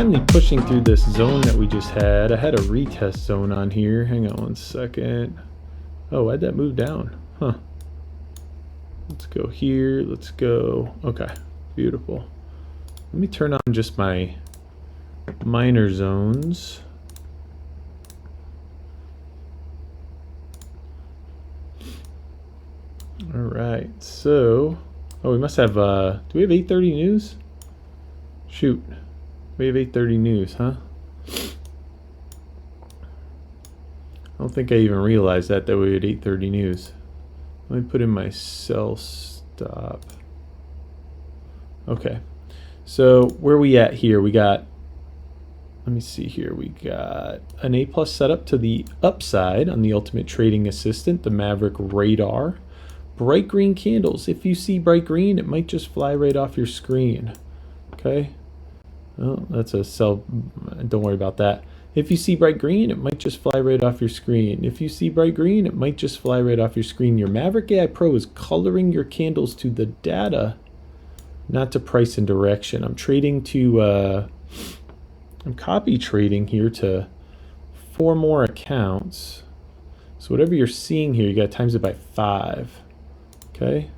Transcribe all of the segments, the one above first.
finally pushing through this zone that we just had. I had a retest zone on here. Hang on one second. Oh, why'd that move down? Huh. Let's go here. Let's go. Okay, beautiful. Let me turn on just my minor zones. All right, so, oh, we must have, do we have 8:30 news? Shoot, we have 8:30 news, huh? I don't think I even realized that we had 8:30 news. Let me put in my sell stop. Okay, so where are we at here? We got, let me see here, we got an A+ setup to the upside on the Ultimate Trading Assistant, the Maverick Radar. Bright green candles. If you see bright green, it might just fly right off your screen. Okay. Oh, that's a sell. Don't worry about that. If you see bright green, it might just fly right off your screen. If you see bright green, it might just fly right off your screen. Your Maverick AI Pro is coloring your candles to the data, not to price and direction. I'm trading to, I'm copy trading here to 4 more accounts. So whatever you're seeing here, you got to times it by 5. Okay.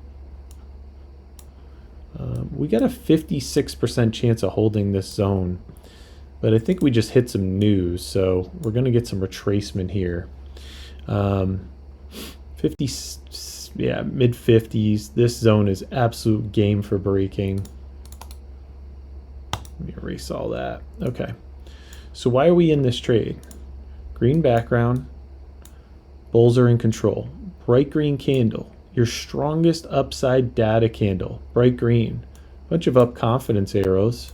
We got a 56% chance of holding this zone, but I think we just hit some news, so we're going to get some retracement here. 50, yeah, mid 50s. This zone is absolute game for breaking. Let me erase all that. Okay. So why are we in this trade? Green background. Bulls are in control. Bright green candle. Your strongest upside data candle, bright green, bunch of up confidence arrows.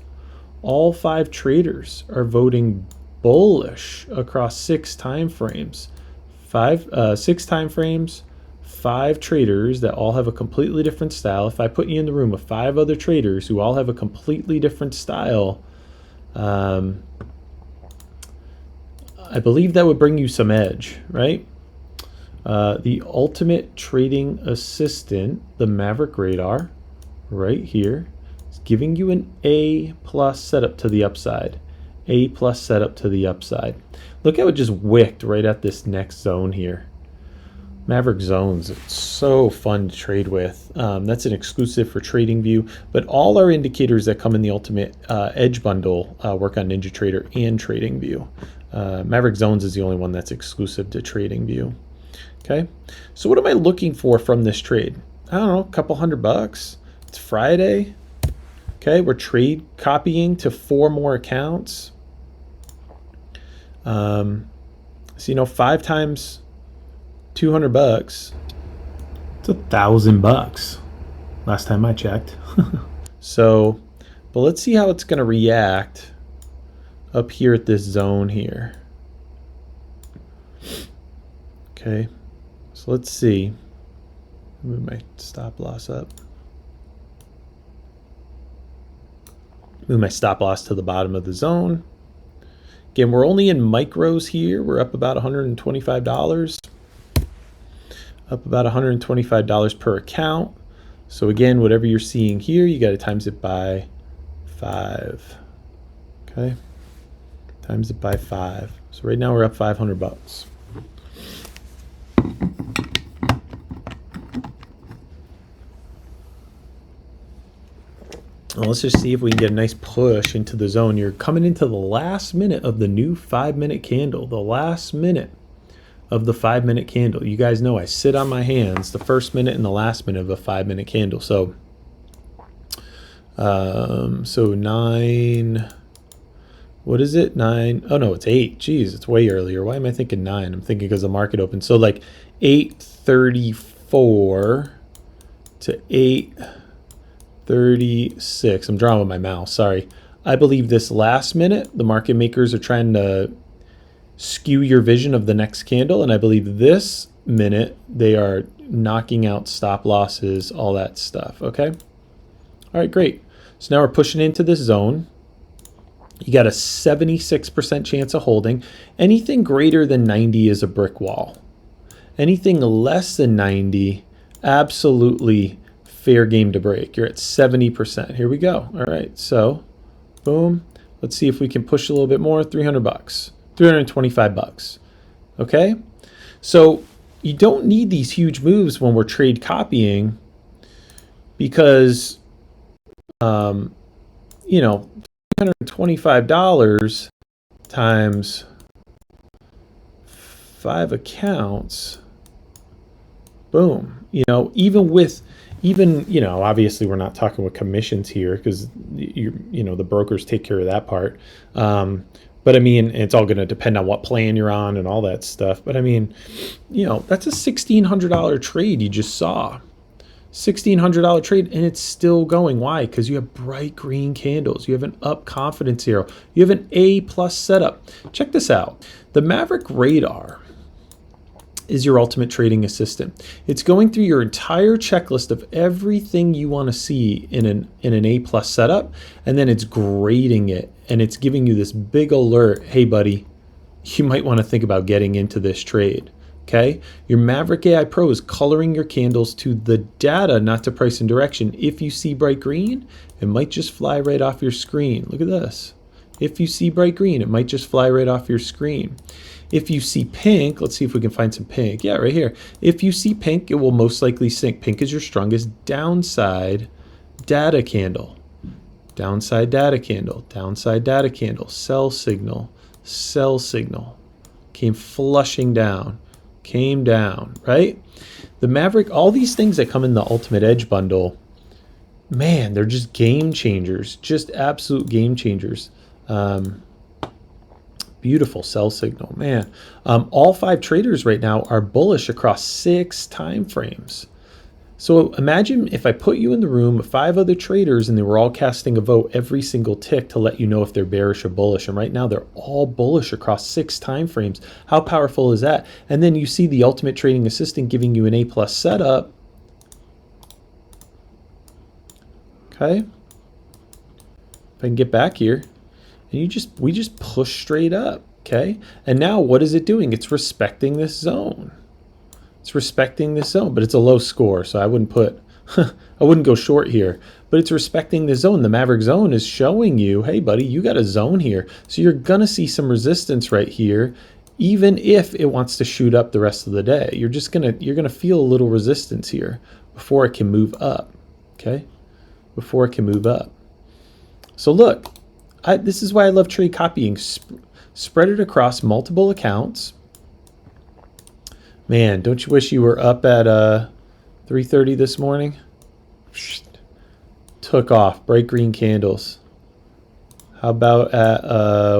All 5 traders are voting bullish across 6 time frames. 6 time frames, 5 traders that all have a completely different style. If I put you in the room with 5 other traders who all have a completely different style, I believe that would bring you some edge, right? The Ultimate Trading Assistant, the Maverick Radar, right here, is giving you an A+ setup to the upside. A+ setup to the upside. Look how it just wicked right at this next zone here. Maverick zones, it's so fun to trade with. That's an exclusive for TradingView, but all our indicators that come in the Ultimate Edge bundle work on NinjaTrader and TradingView. Maverick zones is the only one that's exclusive to TradingView. Okay, so what am I looking for from this trade? I don't know, a couple $100. It's Friday. Okay, we're trade copying to 4 more accounts. So, you know, 5 times $200, it's $1,000 last time I checked. So, but let's see how it's going to react up here at this zone here. Okay. So let's see. Move my stop loss up. Move my stop loss to the bottom of the zone. Again, we're only in micros here. We're up about $125. Up about $125 per account. So again, whatever you're seeing here, you got to times it by 5. Okay. Times it by 5. So right now we're up $500. Well, let's just see if we can get a nice push into the zone. You're coming into the last minute of the new 5-minute candle. The last minute of the 5-minute candle. You guys know I sit on my hands the first minute and the last minute of a 5-minute candle. So, so 9. What is it? 9. Oh no, it's 8. Jeez, it's way earlier. Why am I thinking 9? I'm thinking because the market opened. So like 8:34 to 8:36. I'm drawing with my mouse, sorry. I believe this last minute, the market makers are trying to skew your vision of the next candle. And I believe this minute, they are knocking out stop losses, all that stuff, okay? All right, great. So now we're pushing into this zone. You got a 76% chance of holding. Anything greater than 90 is a brick wall. Anything less than 90, absolutely fair game to break. You're at 70%. Here we go. All right, so boom, Let's see if we can push a little bit more. 300 bucks, 325 bucks. Okay. So you don't need these huge moves when we're trade copying because, you know, $325 times 5 accounts, boom. You know, you know, obviously we're not talking with commissions here because you know, the brokers take care of that part. But I mean, it's all going to depend on what plan you're on and all that stuff. But I mean, you know, that's a $1,600 trade you just saw. $1,600 trade, and it's still going. Why? Because you have bright green candles. You have an up confidence arrow. You have an A+ setup. Check this out. The Maverick Radar is your ultimate trading assistant. It's going through your entire checklist of everything you want to see in an A+ setup, and then it's grading it, and it's giving you this big alert. Hey, buddy, you might want to think about getting into this trade. Okay, your Maverick AI Pro is coloring your candles to the data, not to price and direction. If you see bright green, it might just fly right off your screen. Look at this. If you see bright green, it might just fly right off your screen. If you see pink, let's see if we can find some pink. Yeah, right here. If you see pink, it will most likely sink. Pink is your strongest downside data candle. Downside data candle, downside data candle, sell signal, came flushing down, came down, right? The Maverick, all these things that come in the Ultimate Edge bundle, man, they're just game changers, just absolute game changers. Beautiful sell signal, man. All 5 traders right now are bullish across 6 time frames. So imagine if I put you in the room with 5 other traders and they were all casting a vote every single tick to let you know if they're bearish or bullish. And right now they're all bullish across 6 time frames. How powerful is that? And then you see the Ultimate Trading Assistant giving you an A+ setup. Okay. If I can get back here. And we just push straight up, okay? And now what is it doing? It's respecting this zone. It's respecting this zone, but it's a low score, so I wouldn't go short here. But it's respecting the zone. The Maverick zone is showing you, hey buddy, you got a zone here. So you're gonna see some resistance right here, even if it wants to shoot up the rest of the day. You're gonna feel a little resistance here before it can move up, okay? Before it can move up. So look. This is why I love trade copying. Spread it across multiple accounts. Man, don't you wish you were up at 3:30 this morning? Took off, bright green candles. How about at,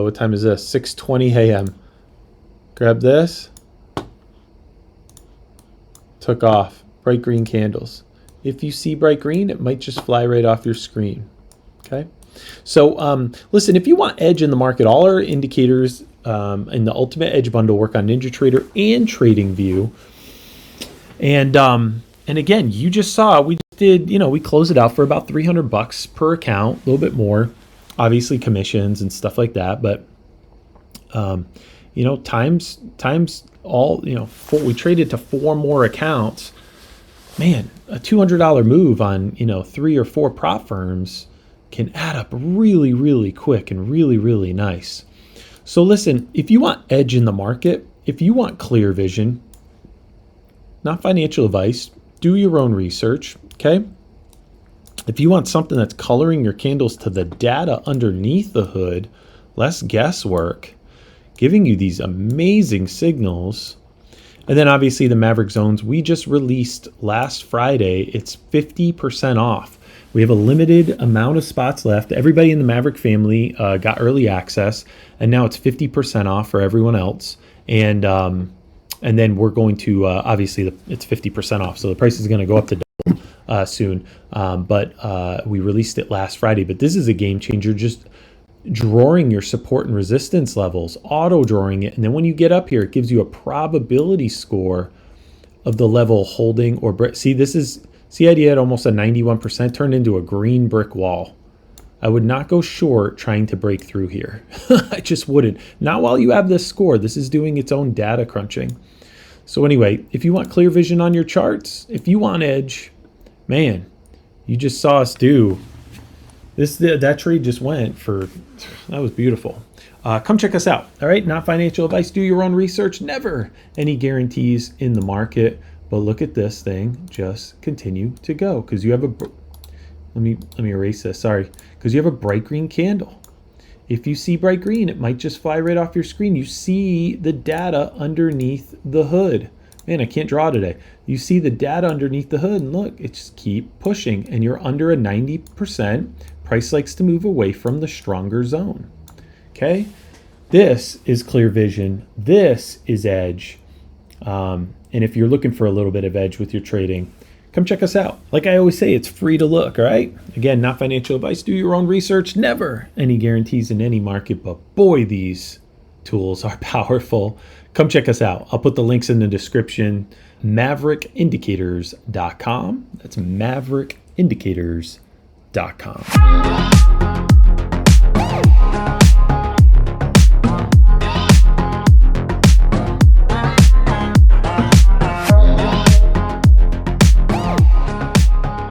what time is this? 6:20 a.m. Grab this. Took off, bright green candles. If you see bright green, it might just fly right off your screen, okay? So listen, if you want edge in the market, all our indicators in the Ultimate Edge bundle work on NinjaTrader and TradingView. And again, you just saw we did, you know, we closed it out for about 300 bucks per account, a little bit more, obviously commissions and stuff like that. But you know, times all, you know, we traded to 4 more accounts. Man, a $200 move on, you know, 3 or 4 prop firms can add up really, really quick and really, really nice. So listen, if you want edge in the market, if you want clear vision, not financial advice, do your own research, okay? If you want something that's coloring your candles to the data underneath the hood, less guesswork, giving you these amazing signals. And then obviously the Maverick zones we just released last Friday, it's 50% off. We have a limited amount of spots left. Everybody in the Maverick family got early access, and now it's 50% off for everyone else. And then we're going to obviously it's 50% off, so the price is going to go up to double soon. But we released it last Friday. But this is a game changer. Just drawing your support and resistance levels, auto drawing it, and then when you get up here, it gives you a probability score of the level holding or see. See, idea at almost a 91% turned into a green brick wall. I would not go short trying to break through here. I just wouldn't. Not while you have this score. This is doing its own data crunching. So anyway, if you want clear vision on your charts, if you want edge, man, you just saw us do That trade just went for, that was beautiful. Come check us out. All right, not financial advice. Do your own research. Never any guarantees in the market. But look at this thing just continue to go because you have a. Let me erase this. Sorry, because you have a bright green candle. If you see bright green, it might just fly right off your screen. You see the data underneath the hood. Man, I can't draw today. You see the data underneath the hood, and look, it just keep pushing, and you're under a 90%. Price likes to move away from the stronger zone. Okay, this is clear vision. This is edge. And if you're looking for a little bit of edge with your trading, come check us out. Like I always say, it's free to look, all right? Again, not financial advice. Do your own research. Never any guarantees in any market, but boy, these tools are powerful. Come check us out. I'll put the links in the description. MaverickIndicators.com. That's MaverickIndicators.com.